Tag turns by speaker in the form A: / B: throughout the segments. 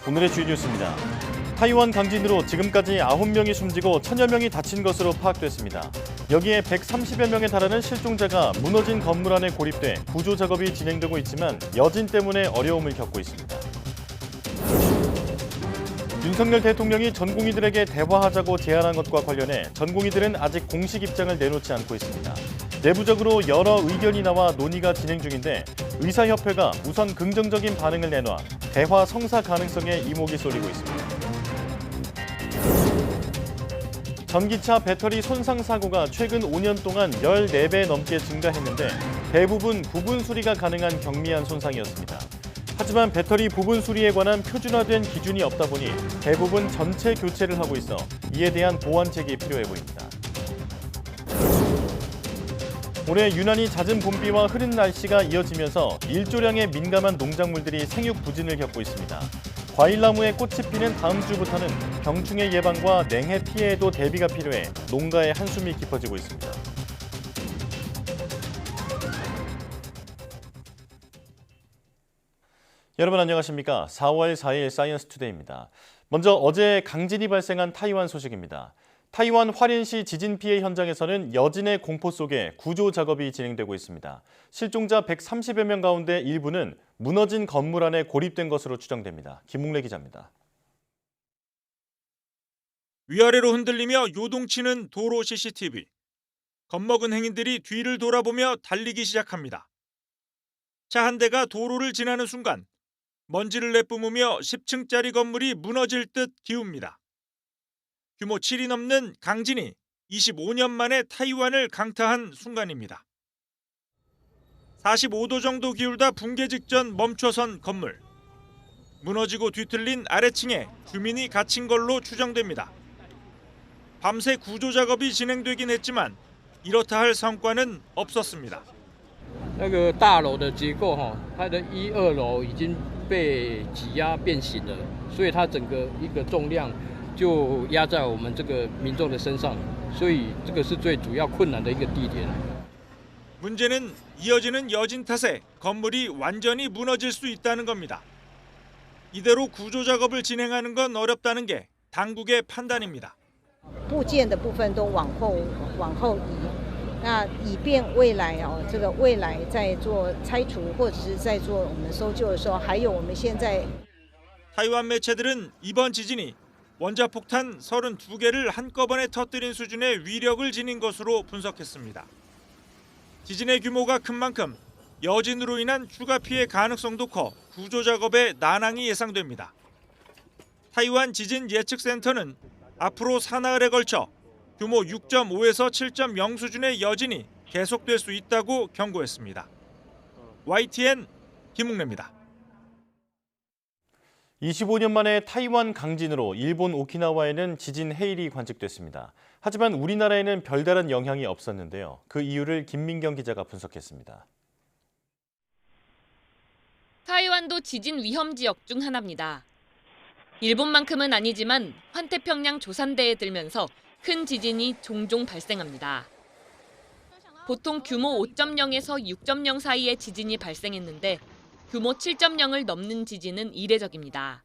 A: 오늘의 주요 뉴스입니다. 타이완 강진으로 지금까지 9명이 숨지고 1000여 명이 다친 것으로 파악됐습니다. 여기에 130여 명에 달하는 실종자가 무너진 건물 안에 고립돼 구조 작업이 진행되고 있지만 여진 때문에 어려움을 겪고 있습니다. 윤석열 대통령이 전공의들에게 대화하자고 제안한 것과 관련해 전공의들은 아직 공식 입장을 내놓지 않고 있습니다. 내부적으로 여러 의견이 나와 논의가 진행 중인데 의사협회가 우선 긍정적인 반응을 내놔 대화 성사 가능성에 이목이 쏠리고 있습니다. 전기차 배터리 손상 사고가 최근 5년 동안 14배 넘게 증가했는데 대부분 부분 수리가 가능한 경미한 손상이었습니다. 하지만 배터리 부분 수리에 관한 표준화된 기준이 없다 보니 대부분 전체 교체를 하고 있어 이에 대한 보완책이 필요해 보입니다. 올해 유난히 잦은 봄비와 흐린 날씨가 이어지면서 일조량에 민감한 농작물들이 생육 부진을 겪고 있습니다. 과일나무에 꽃이 피는 다음 주부터는 병충해 예방과 냉해 피해에도 대비가 필요해 농가의 한숨이 깊어지고 있습니다. 여러분 안녕하십니까? 4월 4일 사이언스 투데이입니다. 먼저 어제 강진이 발생한 타이완 소식입니다. 타이완 화롄시 지진 피해 현장에서는 여진의 공포 속에 구조 작업이 진행되고 있습니다. 실종자 130여 명 가운데 일부는 무너진 건물 안에 고립된 것으로 추정됩니다. 김웅래 기자입니다.
B: 위아래로 흔들리며 요동치는 도로 CCTV. 겁먹은 행인들이 뒤를 돌아보며 달리기 시작합니다. 차 한 대가 도로를 지나는 순간 먼지를 내뿜으며 10층짜리 건물이 무너질 듯 기웁니다. 규모 7이 넘는 강진이 25년 만에 타이완을 강타한 순간입니다. 45도 정도 기울다 붕괴 직전 멈춰선 건물. 무너지고 뒤틀린 아래층에 주민이 갇힌 걸로 추정됩니다. 밤새 구조 작업이 진행되긴 했지만 이렇다 할 성과는 없었습니다.
C: 那个大楼的结构它的1、2楼已经被挤压变形了，所以它整个一个重量就压在我们这个民众的身上，所以这个是最主要困难的一个地点。
B: 문제는 이어지는 여진 탓에 건물이 완전히 무너질 수 있다는 겁니다. 이대로 구조 작업을 진행하는 건 어렵다는 게 당국의 판단입니다.
D: 部件的部分都往后移，那以便未来这个未来在做拆除或者是在做我们搜救的时候，还有我们现在
B: 타이완 매체들은 이번 지진이 원자폭탄 32개를 한꺼번에 터뜨린 수준의 위력을 지닌 것으로 분석했습니다. 지진의 규모가 큰 만큼 여진으로 인한 추가 피해 가능성도 커 구조 작업에 난항이 예상됩니다. 타이완 지진 예측센터는 앞으로 사나흘에 걸쳐 규모 6.5에서 7.0 수준의 여진이 계속될 수 있다고 경고했습니다. YTN 김웅래입니다.
A: 25년 만에 타이완 강진으로 일본 오키나와에는 지진 해일이 관측됐습니다. 하지만 우리나라에는 별다른 영향이 없었는데요. 그 이유를 김민경 기자가 분석했습니다.
E: 타이완도 지진 위험 지역 중 하나입니다. 일본만큼은 아니지만 환태평양 조산대에 들면서 큰 지진이 종종 발생합니다. 보통 규모 5.0에서 6.0 사이의 지진이 발생했는데 규모 7.0을 넘는 지진은 이례적입니다.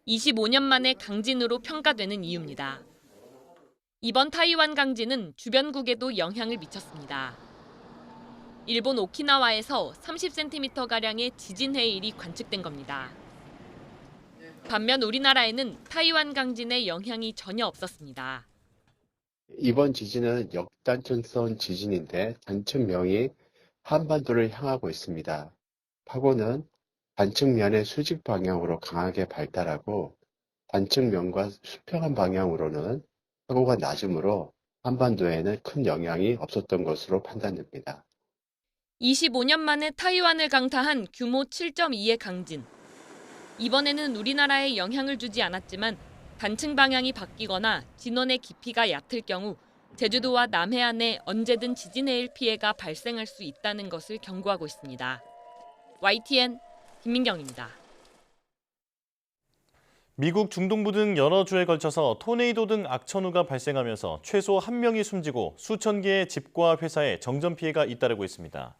E: 25년 만에 강진으로 평가되는 이유입니다. 이번 타이완 강진은 주변국에도 영향을 미쳤습니다. 일본 오키나와에서 30cm가량의 지진 해일이 관측된 겁니다. 반면 우리나라에는 타이완 강진의 영향이 전혀 없었습니다.
F: 이번 지진은 역단층성 지진인데 단층면이 한반도를 향하고 있습니다. 파고는 단층면의 수직 방향으로 강하게 발달하고 단층면과 수평한 방향으로는 파고가 낮으므로 한반도에는 큰 영향이 없었던 것으로 판단됩니다.
E: 25년 만에 타이완을 강타한 규모 7.2의 강진. 이번에는 우리나라에 영향을 주지 않았지만 단층 방향이 바뀌거나 진원의 깊이가 얕을 경우 제주도와 남해안에 언제든 지진 해일 피해가 발생할 수 있다는 것을 경고하고 있습니다. YTN 김민경입니다.
A: 미국 중동부 등 여러 주에 걸쳐서 토네이도 등 악천후가 발생하면서 최소 1명이 숨지고 수천 개의 집과 회사에 정전 피해가 잇따르고 있습니다.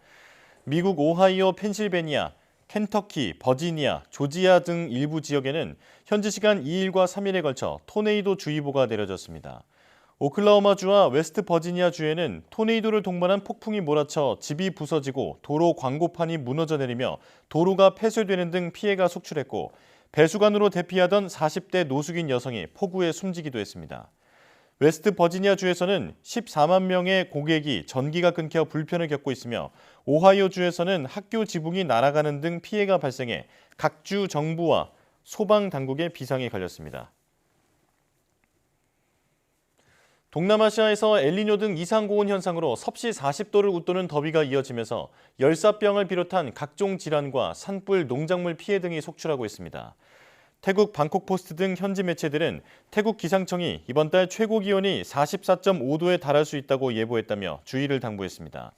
A: 미국 오하이오, 펜실베니아, 켄터키, 버지니아, 조지아 등 일부 지역에는 현지 시간 2일과 3일에 걸쳐 토네이도 주의보가 내려졌습니다. 오클라호마주와 웨스트 버지니아주에는 토네이도를 동반한 폭풍이 몰아쳐 집이 부서지고 도로 광고판이 무너져 내리며 도로가 폐쇄되는 등 피해가 속출했고 배수관으로 대피하던 40대 노숙인 여성이 폭우에 숨지기도 했습니다. 웨스트 버지니아주에서는 14만 명의 고객이 전기가 끊겨 불편을 겪고 있으며 오하이오주에서는 학교 지붕이 날아가는 등 피해가 발생해 각 주 정부와 소방당국의 비상이 걸렸습니다. 동남아시아에서 엘니뇨 등 이상고온 현상으로 섭씨 40도를 웃도는 더위가 이어지면서 열사병을 비롯한 각종 질환과 산불, 농작물 피해 등이 속출하고 있습니다. 태국 방콕포스트 등 현지 매체들은 태국 기상청이 이번 달 최고 기온이 44.5도에 달할 수 있다고 예보했다며 주의를 당부했습니다.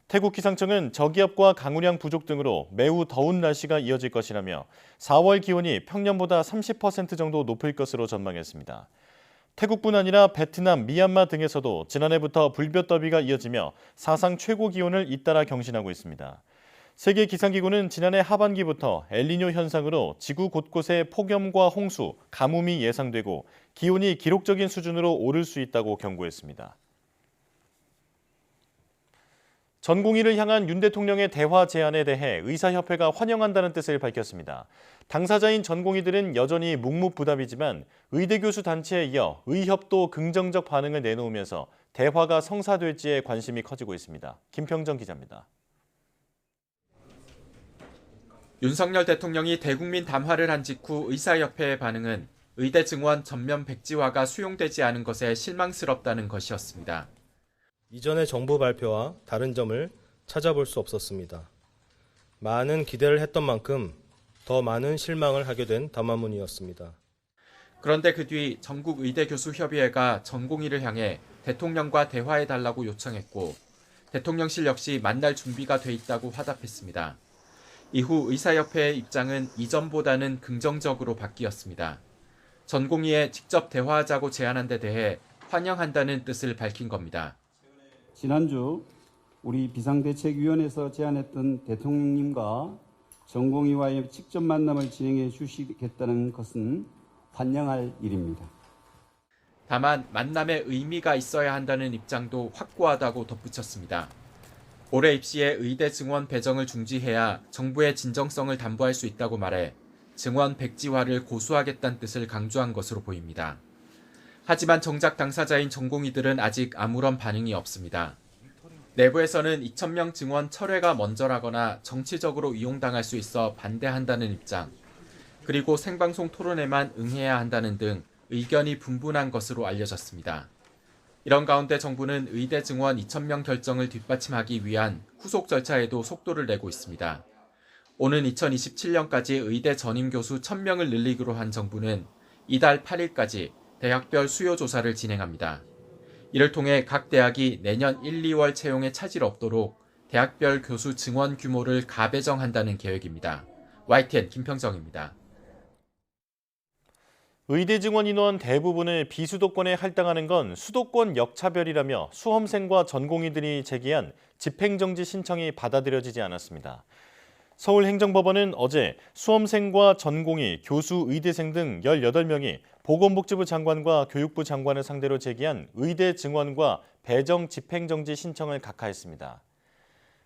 A: 태국 기상청은 저기압과 강우량 부족 등으로 매우 더운 날씨가 이어질 것이라며 4월 기온이 평년보다 30% 정도 높을 것으로 전망했습니다. 태국뿐 아니라 베트남, 미얀마 등에서도 지난해부터 불볕더위가 이어지며 사상 최고 기온을 잇따라 경신하고 있습니다. 세계기상기구는 지난해 하반기부터 엘니뇨 현상으로 지구 곳곳에 폭염과 홍수, 가뭄이 예상되고 기온이 기록적인 수준으로 오를 수 있다고 경고했습니다. 전공의를 향한 윤 대통령의 대화 제안에 대해 의사협회가 환영한다는 뜻을 밝혔습니다. 당사자인 전공의들은 여전히 묵묵부답이지만 의대 교수 단체에 이어 의협도 긍정적 반응을 내놓으면서 대화가 성사될지에 관심이 커지고 있습니다. 김평정 기자입니다.
G: 윤석열 대통령이 대국민 담화를 한 직후 의사협회의 반응은 의대 증원 전면 백지화가 수용되지 않은 것에 실망스럽다는 것이었습니다.
H: 이전의 정부 발표와 다른 점을 찾아볼 수 없었습니다. 많은 기대를 했던 만큼 더 많은 실망을 하게 된 담화문이었습니다.
G: 그런데 그 뒤 전국의대교수협의회가 전공의를 향해 대통령과 대화해달라고 요청했고 대통령실 역시 만날 준비가 돼 있다고 화답했습니다. 이후 의사협회의 입장은 이전보다는 긍정적으로 바뀌었습니다. 전공의에 직접 대화하자고 제안한 데 대해 환영한다는 뜻을 밝힌 겁니다.
I: 지난주 우리 비상대책위원회에서 제안했던 대통령님과 전공의와의 직접 만남을 진행해 주시겠다는 것은 환영할 일입니다.
G: 다만 만남에 의미가 있어야 한다는 입장도 확고하다고 덧붙였습니다. 올해 입시에 의대 증원 배정을 중지해야 정부의 진정성을 담보할 수 있다고 말해 증원 백지화를 고수하겠다는 뜻을 강조한 것으로 보입니다. 하지만 정작 당사자인 전공의들은 아직 아무런 반응이 없습니다. 내부에서는 2,000명 증원 철회가 먼저라거나 정치적으로 이용당할 수 있어 반대한다는 입장, 그리고 생방송 토론에만 응해야 한다는 등 의견이 분분한 것으로 알려졌습니다. 이런 가운데 정부는 의대 증원 2,000명 결정을 뒷받침하기 위한 후속 절차에도 속도를 내고 있습니다. 오는 2027년까지 의대 전임 교수 1,000명을 늘리기로 한 정부는 이달 8일까지 대학별 수요 조사를 진행합니다. 이를 통해 각 대학이 내년 1, 2월 채용에 차질 없도록 대학별 교수 증원 규모를 가배정한다는 계획입니다. YTN 김평정입니다.
A: 의대 증원 인원 대부분을 비수도권에 할당하는 건 수도권 역차별이라며 수험생과 전공의들이 제기한 집행정지 신청이 받아들여지지 않았습니다. 서울행정법원은 어제 수험생과 전공의, 교수, 의대생 등 18명이 보건복지부 장관과 교육부 장관을 상대로 제기한 의대 증원과 배정 집행정지 신청을 각하했습니다.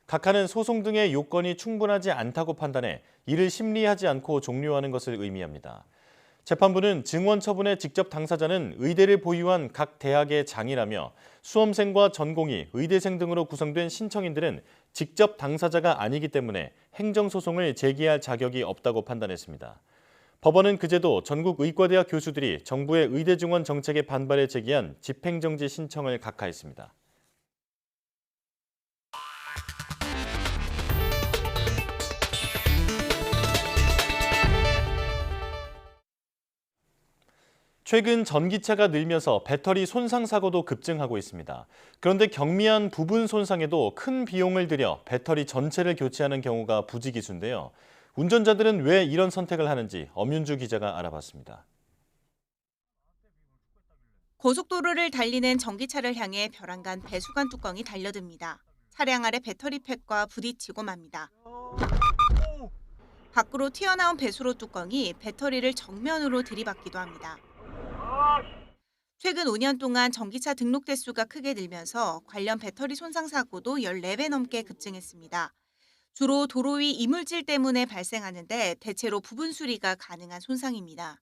A: 각하는 소송 등의 요건이 충분하지 않다고 판단해 이를 심리하지 않고 종료하는 것을 의미합니다. 재판부는 증원 처분의 직접 당사자는 의대를 보유한 각 대학의 장이라며 수험생과 전공의, 의대생 등으로 구성된 신청인들은 직접 당사자가 아니기 때문에 행정소송을 제기할 자격이 없다고 판단했습니다. 법원은 그제도 전국 의과대학 교수들이 정부의 의대 증원 정책에 반발해 제기한 집행정지 신청을 각하했습니다. 최근 전기차가 늘면서 배터리 손상 사고도 급증하고 있습니다. 그런데 경미한 부분 손상에도 큰 비용을 들여 배터리 전체를 교체하는 경우가 부지기수인데요. 운전자들은 왜 이런 선택을 하는지 엄윤주 기자가 알아봤습니다.
J: 고속도로를 달리는 전기차를 향해 벼랑간 배수관 뚜껑이 달려듭니다. 차량 아래 배터리 팩과 부딪히고 맙니다. 밖으로 튀어나온 배수로 뚜껑이 배터리를 정면으로 들이받기도 합니다. 최근 5년 동안 전기차 등록 대수가 크게 늘면서 관련 배터리 손상 사고도 14배 넘게 급증했습니다. 주로 도로 위 이물질 때문에 발생하는데 대체로 부분 수리가 가능한 손상입니다.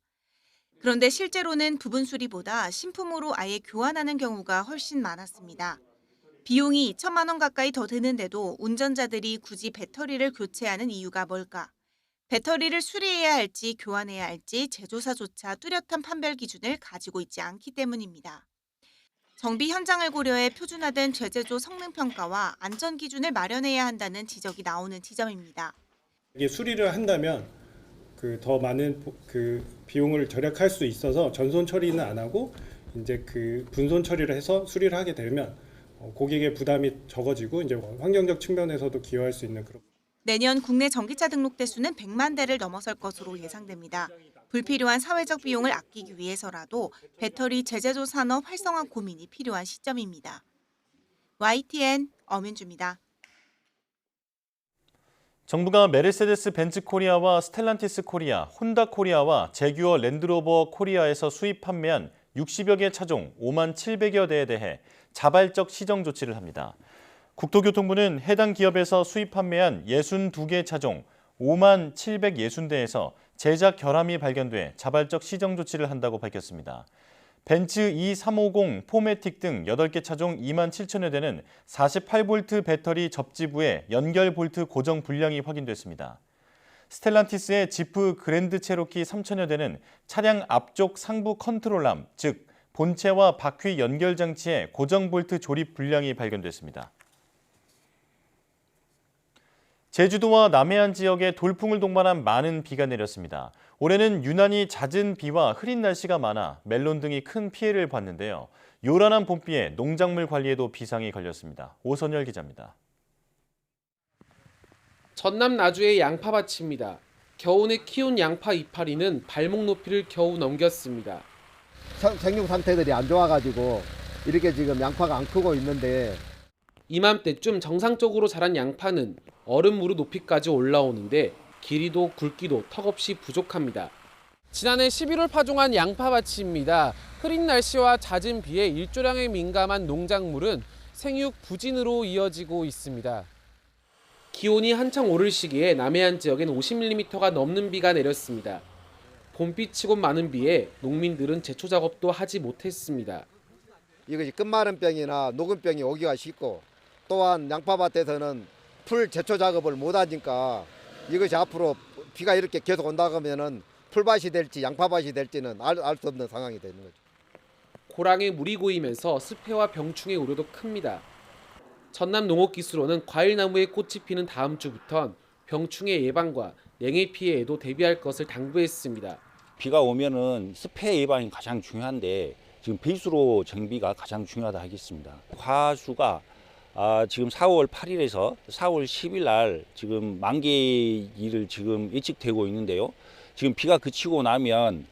J: 그런데 실제로는 부분 수리보다 신품으로 아예 교환하는 경우가 훨씬 많았습니다. 비용이 2천만 원 가까이 더 드는데도 운전자들이 굳이 배터리를 교체하는 이유가 뭘까? 배터리를 수리해야 할지 교환해야 할지 제조사조차 뚜렷한 판별 기준을 가지고 있지 않기 때문입니다. 정비 현장을 고려해 표준화된 제재조 성능 평가와 안전 기준을 마련해야 한다는 지적이 나오는 지점입니다.
K: 이게 수리를 한다면 더 많은 비용을 절약할 수 있어서 전손 처리는 안 하고 이제 분손 처리를 해서 수리를 하게 되면 고객의 부담이 적어지고 이제 환경적 측면에서도 기여할 수 있는 그런.
J: 내년 국내 전기차 등록 대수는 100만 대를 넘어설 것으로 예상됩니다. 불필요한 사회적 비용을 아끼기 위해서라도 배터리 제재조 산업 활성화 고민이 필요한 시점입니다. YTN 엄윤주입니다.
A: 정부가 메르세데스 벤츠 코리아와 스텔란티스 코리아, 혼다 코리아와 제규어 랜드로버 코리아에서 수입 판매한 60여 개 차종 5만 700여 대에 대해 자발적 시정 조치를 합니다. 국토교통부는 해당 기업에서 수입 판매한 62개 차종 5만 760대에서 제작 결함이 발견돼 자발적 시정 조치를 한다고 밝혔습니다. 벤츠 E350 포매틱 등 8개 차종 2만 7천여 대는 48V 배터리 접지부에 연결 볼트 고정 불량이 확인됐습니다. 스텔란티스의 지프 그랜드 체로키 3천여 대는 차량 앞쪽 상부 컨트롤함, 즉 본체와 바퀴 연결 장치에 고정 볼트 조립 불량이 발견됐습니다. 제주도와 남해안 지역에 돌풍을 동반한 많은 비가 내렸습니다. 올해는 유난히 잦은 비와 흐린 날씨가 많아 멜론 등이 큰 피해를 봤는데요. 요란한 봄비에 농작물 관리에도 비상이 걸렸습니다. 오선열 기자입니다.
L: 전남 나주의 양파밭입니다. 겨우내 키운 양파 이파리는 발목 높이를 겨우 넘겼습니다.
M: 생육 상태들이 안 좋아가지고 이렇게 지금 양파가 안 크고 있는데
L: 이맘때쯤 정상적으로 자란 양파는 얼음 무릎 높이까지 올라오는데 길이도 굵기도 턱없이 부족합니다. 지난해 11월 파종한 양파밭입니다. 흐린 날씨와 잦은 비에 일조량에 민감한 농작물은 생육 부진으로 이어지고 있습니다. 기온이 한창 오를 시기에 남해안 지역엔 50mm가 넘는 비가 내렸습니다. 봄비치곤 많은 비에 농민들은 제초 작업도 하지 못했습니다.
M: 이것이 끝마름병이나 녹음병이 오기가 쉽고 또한 양파밭에서는 풀 제초 작업을 못하니까 이것이 앞으로 비가 이렇게 계속 온다고 하면은 풀밭이 될지 양파밭이 될지는 알 수 없는 상황이 되는 거죠.
L: 고랑에 물이 고이면서 습해와 병충해 우려도 큽니다. 전남 농업기술원은 과일나무에 꽃이 피는 다음 주부턴 병충해 예방과 냉해 피해에도 대비할 것을 당부했습니다.
N: 비가 오면은 습해 예방이 가장 중요한데 지금 배수로 정비가 가장 중요하다 하겠습니다. 화수가 지금 4월 8일에서 4월 10일 날 지금 만개일을 지금 예측되고 있는데요. 지금 비가 그치고 나면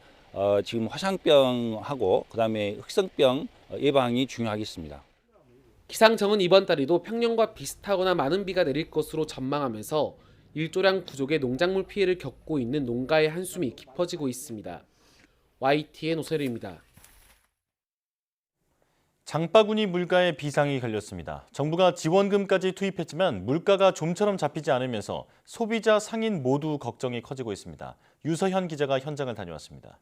N: 지금 화상병하고 그다음에 흑성병 예방이 중요하겠습니다.
L: 기상청은 이번 달에도 평년과 비슷하거나 많은 비가 내릴 것으로 전망하면서 일조량 부족의 농작물 피해를 겪고 있는 농가의 한숨이 깊어지고 있습니다. YTN 오세르입니다.
A: 장바구니 물가에 비상이 걸렸습니다. 정부가 지원금까지 투입했지만 물가가 좀처럼 잡히지 않으면서 소비자 상인 모두 걱정이 커지고 있습니다. 유서현 기자가 현장을 다녀왔습니다.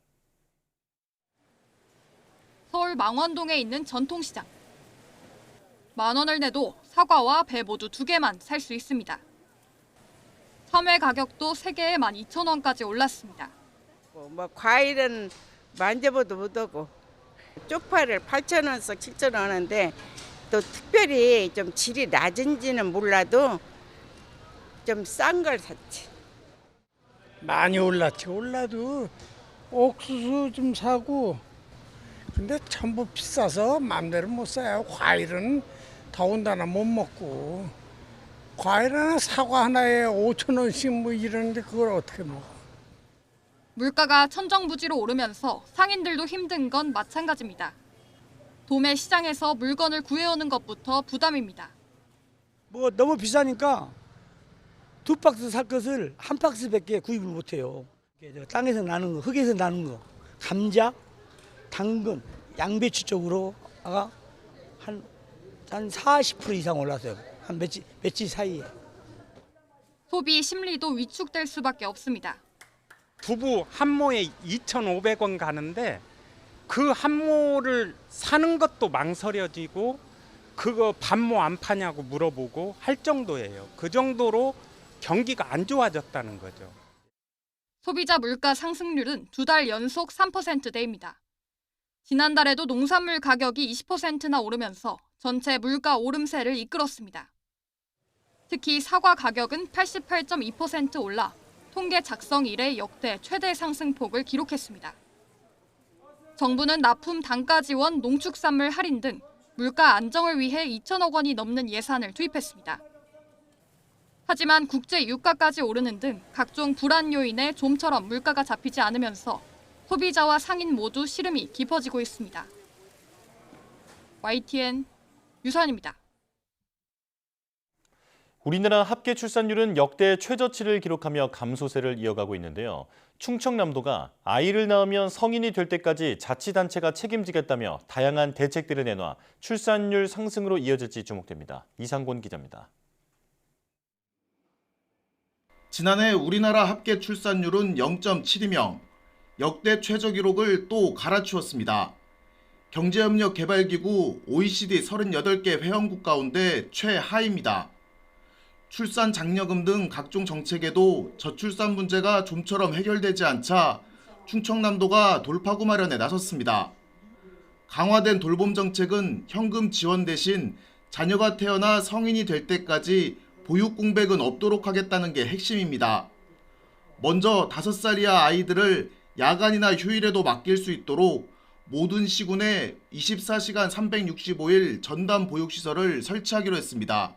O: 서울 망원동에 있는 전통시장. 10,000원을 내도 사과와 배 모두 2개만 살 수 있습니다. 참외 가격도 3개에 12,000원까지 올랐습니다.
P: 과일은 만져봐도 못하고 쪽파를 8,000원씩 7,000원 하는데 또 특별히 좀 질이 낮은지는 몰라도 좀 싼 걸 샀지.
Q: 많이 올랐지. 올라도 옥수수 좀 사고 근데 전부 비싸서 마음대로 못 사요. 과일은 더군다나 못 먹고 과일 하나 사과 하나에 5,000원씩 뭐 이러는데 그걸 어떻게 먹어.
O: 물가가 천정부지로 오르면서 상인들도 힘든 건 마찬가지입니다. 도매 시장에서 물건을 구해오는 것부터 부담입니다.
R: 뭐 너무 비싸니까
Q: 2박스 살 것을 1박스밖에 구입을 못해요. 땅에서 나는 거, 흙에서 나는 거, 감자, 당근, 양배추 쪽으로가 한 40% 이상 올랐어요. 한 며칠 사이에.
O: 소비 심리도 위축될 수밖에 없습니다.
R: 두부 한 모에 2,500원 가는데 그 한 모를 사는 것도 망설여지고 그거 반모 안 파냐고 물어보고 할 정도예요. 그 정도로 경기가 안 좋아졌다는 거죠.
O: 소비자 물가 상승률은 2달 연속 3%대입니다. 지난달에도 농산물 가격이 20%나 오르면서 전체 물가 오름세를 이끌었습니다. 특히 사과 가격은 88.2% 올라 통계 작성 이래 역대 최대 상승폭을 기록했습니다. 정부는 납품 단가 지원, 농축산물 할인 등 물가 안정을 위해 2천억 원이 넘는 예산을 투입했습니다. 하지만 국제 유가까지 오르는 등 각종 불안 요인에 좀처럼 물가가 잡히지 않으면서 소비자와 상인 모두 시름이 깊어지고 있습니다. YTN 유선입니다.
A: 우리나라 합계 출산율은 역대 최저치를 기록하며 감소세를 이어가고 있는데요. 충청남도가 아이를 낳으면 성인이 될 때까지 자치단체가 책임지겠다며 다양한 대책들을 내놔 출산율 상승으로 이어질지 주목됩니다. 이상곤 기자입니다.
S: 지난해 우리나라 합계 출산율은 0.72명, 역대 최저 기록을 또 갈아치웠습니다. 경제협력개발기구 OECD 38개 회원국 가운데 최하입니다. 출산 장려금 등 각종 정책에도 저출산 문제가 좀처럼 해결되지 않자 충청남도가 돌파구 마련에 나섰습니다. 강화된 돌봄 정책은 현금 지원 대신 자녀가 태어나 성인이 될 때까지 보육 공백은 없도록 하겠다는 게 핵심입니다. 먼저 5살 이하 아이들을 야간이나 휴일에도 맡길 수 있도록 모든 시군에 24시간 365일 전담 보육시설을 설치하기로 했습니다.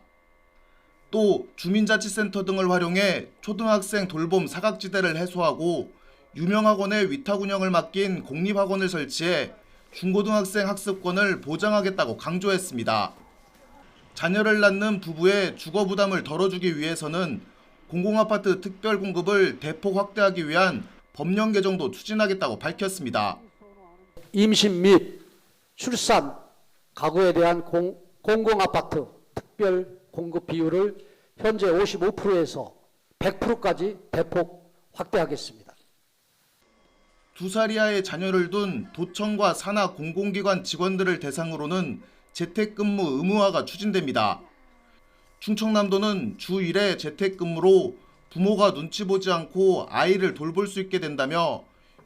S: 또 주민자치센터 등을 활용해 초등학생 돌봄 사각지대를 해소하고 유명학원의 위탁 운영을 맡긴 공립학원을 설치해 중고등학생 학습권을 보장하겠다고 강조했습니다. 자녀를 낳는 부부의 주거 부담을 덜어주기 위해서는 공공아파트 특별 공급을 대폭 확대하기 위한 법령 개정도 추진하겠다고 밝혔습니다.
T: 임신 및 출산, 가구에 대한 공공아파트 특별 공급 비율을 현재 55%에서 100%까지 대폭 확대하겠습니다.
S: 2살 이하의 자녀를 둔 도청과 산하 공공기관 직원들을 대상으로는 재택근무 의무화가 추진됩니다. 충청남도는 주 1회 재택근무로 부모가 눈치 보지 않고 아이를 돌볼 수 있게 된다며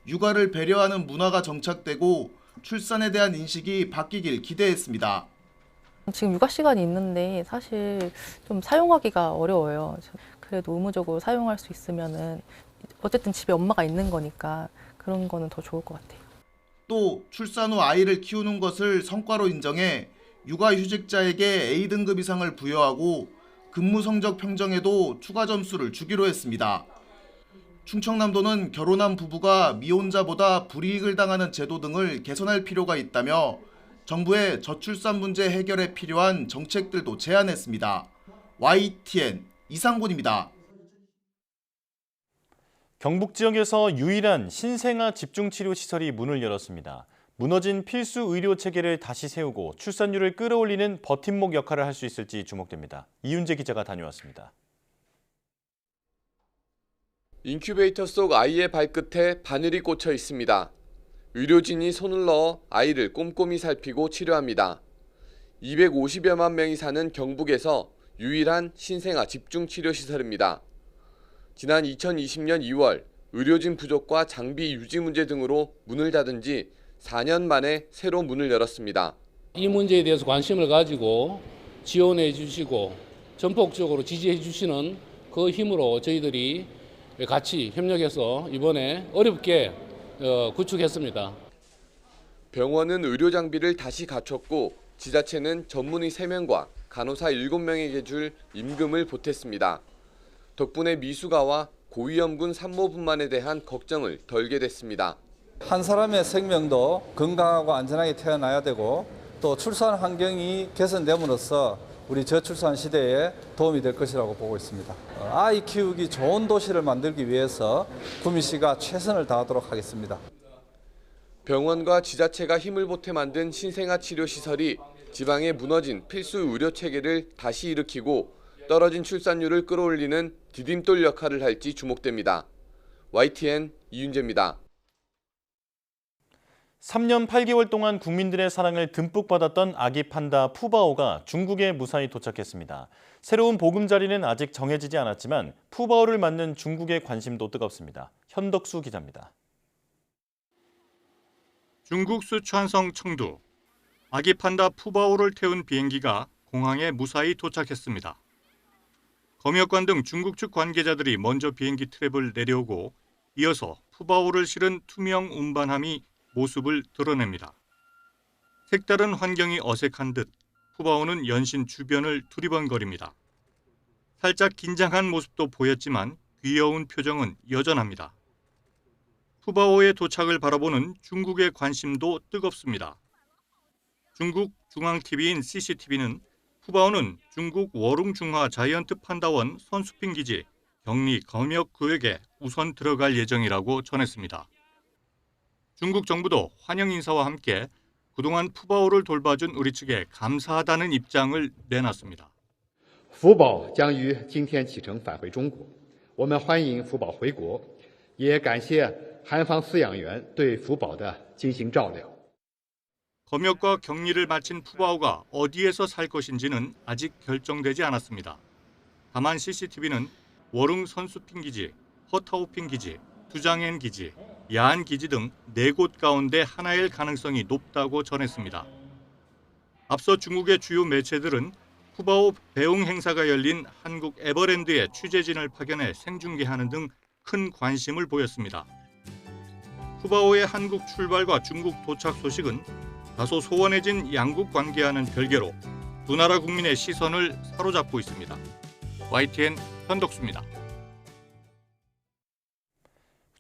S: 육아를 배려하는 문화가 정착되고 출산에 대한 인식이 바뀌길 기대했습니다.
U: 지금 육아 시간이 있는데 사실 좀 사용하기가 어려워요. 그래도 의무적으로 사용할 수 있으면은 어쨌든 집에 엄마가 있는 거니까 그런 거는 더 좋을 것 같아요.
S: 또 출산 후 아이를 키우는 것을 성과로 인정해 육아휴직자에게 A등급 이상을 부여하고 근무 성적 평정에도 추가 점수를 주기로 했습니다. 충청남도는 결혼한 부부가 미혼자보다 불이익을 당하는 제도 등을 개선할 필요가 있다며 정부의 저출산 문제 해결에 필요한 정책들도 제안했습니다. YTN 이상곤입니다.
A: 경북 지역에서 유일한 신생아 집중치료시설이 문을 열었습니다. 무너진 필수 의료 체계를 다시 세우고 출산율을 끌어올리는 버팀목 역할을 할 수 있을지 주목됩니다. 이윤재 기자가 다녀왔습니다.
V: 인큐베이터 속 아이의 발끝에 바늘이 꽂혀 있습니다. 의료진이 손을 넣어 아이를 꼼꼼히 살피고 치료합니다. 250여만 명이 사는 경북에서 유일한 신생아 집중치료시설입니다. 지난 2020년 2월 의료진 부족과 장비 유지 문제 등으로 문을 닫은 지 4년 만에 새로 문을 열었습니다.
C: 이 문제에 대해서 관심을 가지고 지원해 주시고 전폭적으로 지지해 주시는 그 힘으로 저희들이 같이 협력해서 이번에 어렵게 구축했습니다.
V: 병원은 의료 장비를 다시 갖췄고 지자체는 전문의 3명과 간호사 7명에게 줄 임금을 보탰습니다. 덕분에 미숙아와 고위험군 산모분만에 대한 걱정을 덜게 됐습니다.
W: 한 사람의 생명도 건강하고 안전하게 태어나야 되고 또 출산 환경이 개선됨으로써
B: 우리 저출산 시대에 도움이 될 것이라고 보고 있습니다. 아이 키우기 좋은 도시를 만들기 위해서 구미시가 최선을 다하도록 하겠습니다.
V: 병원과 지자체가 힘을 보태 만든 신생아 치료 시설이 지방에 무너진 필수 의료 체계를 다시 일으키고 떨어진 출산율을 끌어올리는 디딤돌 역할을 할지 주목됩니다. YTN 이윤재입니다.
A: 3년 8개월 동안 국민들의 사랑을 듬뿍 받았던 아기 판다 푸바오가 중국에 무사히 도착했습니다. 새로운 보금자리는 아직 정해지지 않았지만 푸바오를 맞는 중국의 관심도 뜨겁습니다. 현덕수 기자입니다.
D: 중국 수촨성 청두, 아기 판다 푸바오를 태운 비행기가 공항에 무사히 도착했습니다. 검역관 등 중국 측 관계자들이 먼저 비행기 트랩을 내려오고 이어서 푸바오를 실은 투명 운반함이 모습을 드러냅니다. 색다른 환경이 어색한 듯 푸바오는 연신 주변을 두리번거립니다. 살짝 긴장한 모습도 보였지만 귀여운 표정은 여전합니다. 푸바오의 도착을 바라보는 중국의 관심도 뜨겁습니다. 중국 중앙TV인 CCTV는 푸바오는 중국 워룽중화 자이언트 판다원 선수핑 기지 격리 검역 구역에 우선 들어갈 예정이라고 전했습니다. 중국 정부도 환영 인사와 함께 그동안 푸바오를 돌봐준 우리 측에 감사하다는 입장을 내놨습니다.
W: 福宝将于今天启程返回中国，我们欢迎福宝回国，也感谢韩方饲养员对福宝的精心照料。
D: 검역과 격리를 마친 푸바오가 어디에서 살 것인지는 아직 결정되지 않았습니다. 다만 CCTV는 워룽 선수핑 기지, 허타오핑 기지, 두장엔 기지, 야안 기지 등 4곳 가운데 하나일 가능성이 높다고 전했습니다. 앞서 중국의 주요 매체들은 푸바오 배웅 행사가 열린 한국 에버랜드에 취재진을 파견해 생중계하는 등 큰 관심을 보였습니다. 푸바오의 한국 출발과 중국 도착 소식은 다소 소원해진 양국 관계와는 별개로 두 나라 국민의 시선을 사로잡고 있습니다. YTN 현덕수입니다.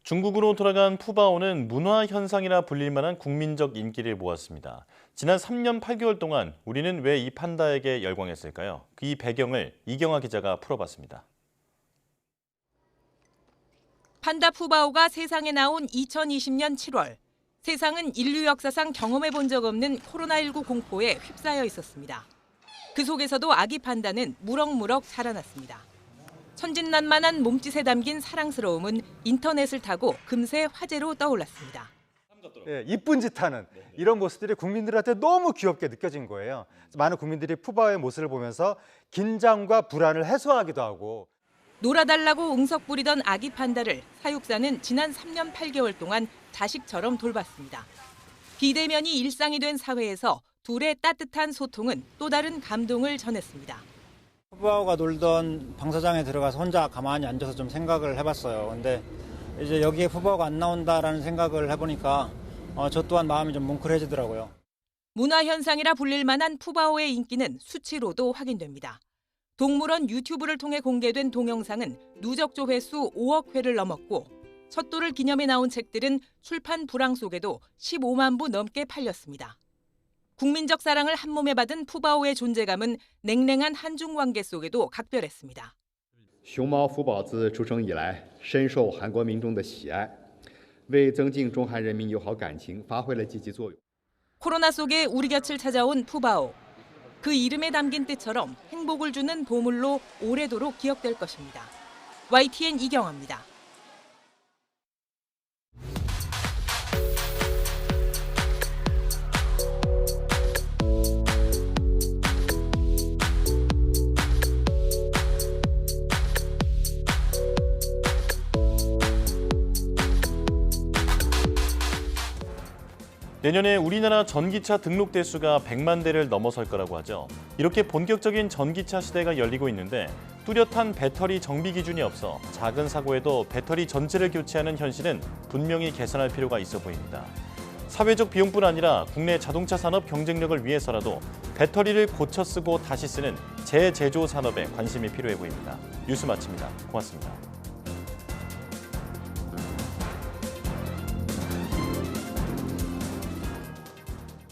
A: 중국으로 돌아간 푸바오는 문화현상이라 불릴 만한 국민적 인기를 모았습니다. 지난 3년 8개월 동안 우리는 왜 이 판다에게 열광했을까요? 이 배경을 이경아 기자가 풀어봤습니다.
X: 판다 푸바오가 세상에 나온 2020년 7월, 세상은 인류 역사상 경험해 본 적 없는 코로나19 공포에 휩싸여 있었습니다. 그 속에서도 아기 판다는 무럭무럭 자라났습니다. 천진난만한 몸짓에 담긴 사랑스러움은 인터넷을 타고 금세 화제로 떠올랐습니다.
Y: 예, 이쁜 짓 하는 이런 모습들이 국민들한테 너무 귀엽게 느껴진 거예요. 많은 국민들이 푸바오의 모습을 보면서 긴장과 불안을 해소하기도 하고.
X: 놀아달라고 응석 부리던 아기 판다를 사육사는 지난 3년 8개월 동안 자식처럼 돌봤습니다. 비대면이 일상이 된 사회에서 둘의 따뜻한 소통은 또 다른 감동을 전했습니다.
Z: 푸바오가 놀던 방사장에 들어가서 혼자 가만히 앉아서 좀 생각을 해봤어요. 근데 이제 여기에 푸바오가 안 나온다라는 생각을 해보니까 저 또한 마음이 좀 뭉클해지더라고요.
X: 문화현상이라 불릴 만한 푸바오의 인기는 수치로도 확인됩니다. 동물원 유튜브를 통해 공개된 동영상은 누적 조회수 5억 회를 넘었고 첫 돌을 기념해 나온 책들은 출판 불황 속에도 15만 부 넘게 팔렸습니다. 국민적 사랑을 한몸에 받은 푸바오의 존재감은 냉랭한 한중 관계 속에도 각별했습니다.
W: 熊猫福宝自出生以来，深受韩国民众的喜爱，为增进中韩人民友好感情发挥了积极作用。
X: 코로나 속에 우리 곁을 찾아온 푸바오. 그 이름에 담긴 뜻처럼 행복을 주는 보물로 오래도록 기억될 것입니다. YTN 이경아입니다.
A: 내년에 우리나라 전기차 등록 대수가 100만 대를 넘어설 거라고 하죠. 이렇게 본격적인 전기차 시대가 열리고 있는데 뚜렷한 배터리 정비 기준이 없어 작은 사고에도 배터리 전체를 교체하는 현실은 분명히 개선할 필요가 있어 보입니다. 사회적 비용뿐 아니라 국내 자동차 산업 경쟁력을 위해서라도 배터리를 고쳐 쓰고 다시 쓰는 재제조 산업에 관심이 필요해 보입니다. 뉴스 마칩니다. 고맙습니다.